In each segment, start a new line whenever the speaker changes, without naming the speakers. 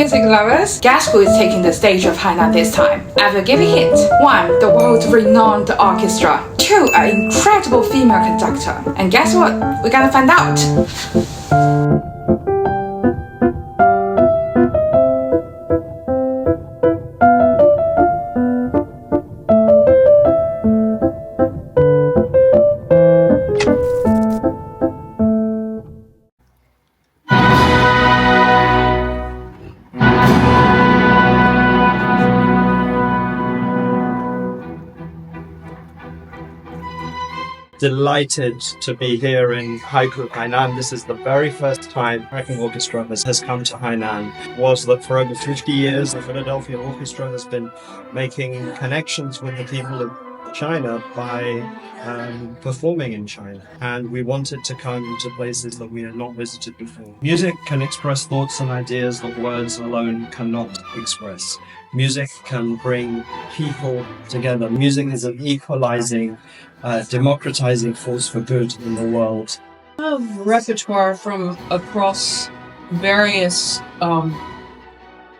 music lovers, guess who is taking the stage of Hainan this time? I will give a hint. 1. The world's renowned orchestra. 2. An incredible female conductor. And guess what? We're gonna find out.
Delighted to be here in Haikou, Hainan. This is the very first time Marin Orchestra has come to Hainan. It was that for over 50 years, the Philadelphia Orchestra has been making connections with the people of China by performing in China. And we wanted to come to places that we had not visited before. Music can express thoughts and ideas that words alone cannot express. Music can bring people together. Music is an equalizing, democratizing force for good in the world.
Repertoire from across various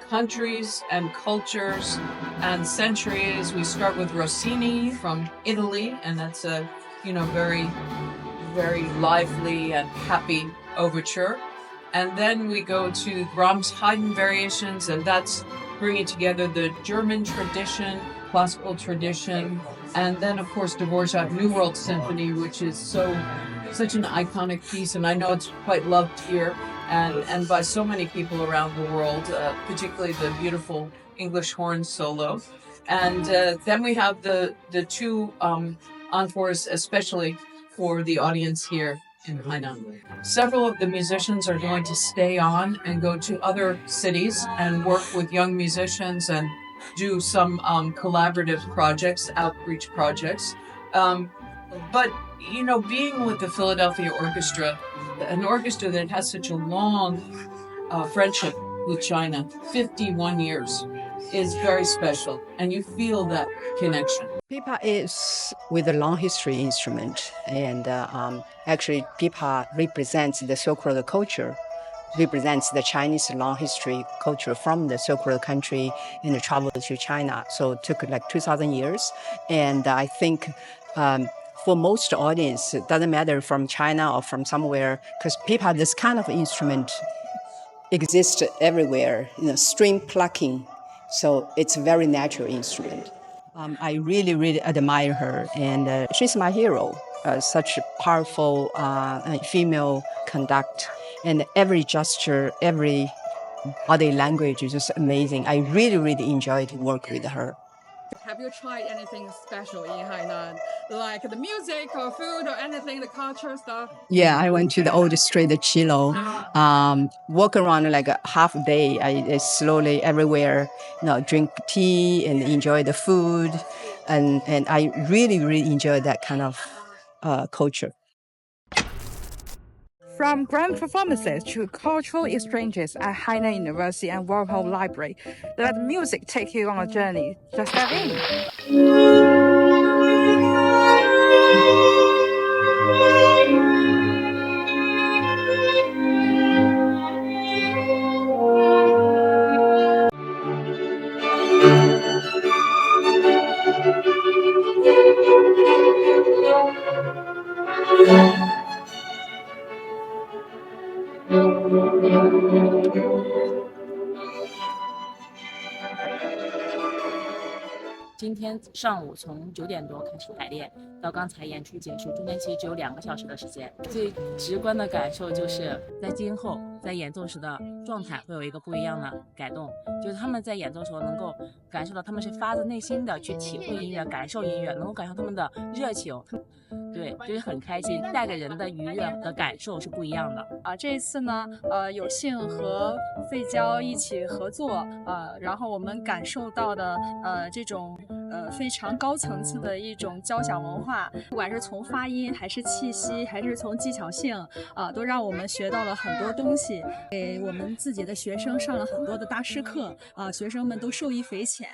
countries and cultures and centuries. We start with Rossini from Italy, and that's a very, very lively and happy overture. And then we go to Brahms' Haydn variations, and that's bringing together the German tradition, classical tradition, and then of course Dvorak New World Symphony, which is such an iconic piece, and I know it's quite loved here and by so many people around the world, particularly the beautiful English horn solo. And then we have the two encores, especially for the audience here in Hainan. Several of the musicians are going to stay on and go to other cities and work with young musicians and do some collaborative projects, outreach projects. But being with the Philadelphia Orchestra, an orchestra that has such a long friendship with China, 51 years, is very special, and you feel that connection.
Pipa is with a long history instrument, and actually Pipa represents the Silk Road culture, represents the Chinese long history culture from the Silk Road country and the travel to China. So it took like 2,000 years, and I think for most audience, it doesn't matter from China or from somewhere, because Pipa, this kind of instrument exists everywhere, string plucking. So it's a very natural instrument. I really, really admire her, and she's my hero. Such a powerful female conductor, and every gesture, every body language is just amazing. I really, really enjoyed to work with her.
Have you tried anything special in Hainan, like the music or food or anything, the culture stuff?
Yeah, I went to the old street, Chilo. Walk around like a half day. I slowly everywhere, drink tea and enjoy the food, and I really, really enjoy that kind of culture.
From grand performances to cultural exchanges at Hainan University and Wormhole Library, let music take you on a journey. Just dive in.
今天上午从9点多开始排练，到刚才演出结束，中间其实只有2个小时的时间。最直观的感受就是在今后在演奏时的状态会有一个不一样的改动，就是他们在演奏的时候能够感受到他们是发自内心的去体会音乐、感受音乐，能够感受他们的热情。对，就是很开心，带给人的愉悦的感受是不一样的。
这一次呢，有幸和费娇一起合作，然后我们感受到的这种非常高层次的一种交响文化，不管是从发音还是气息，还是从技巧性，都让我们学到了很多东西，给我们自己的学生上了很多的大师课，学生们都受益匪浅。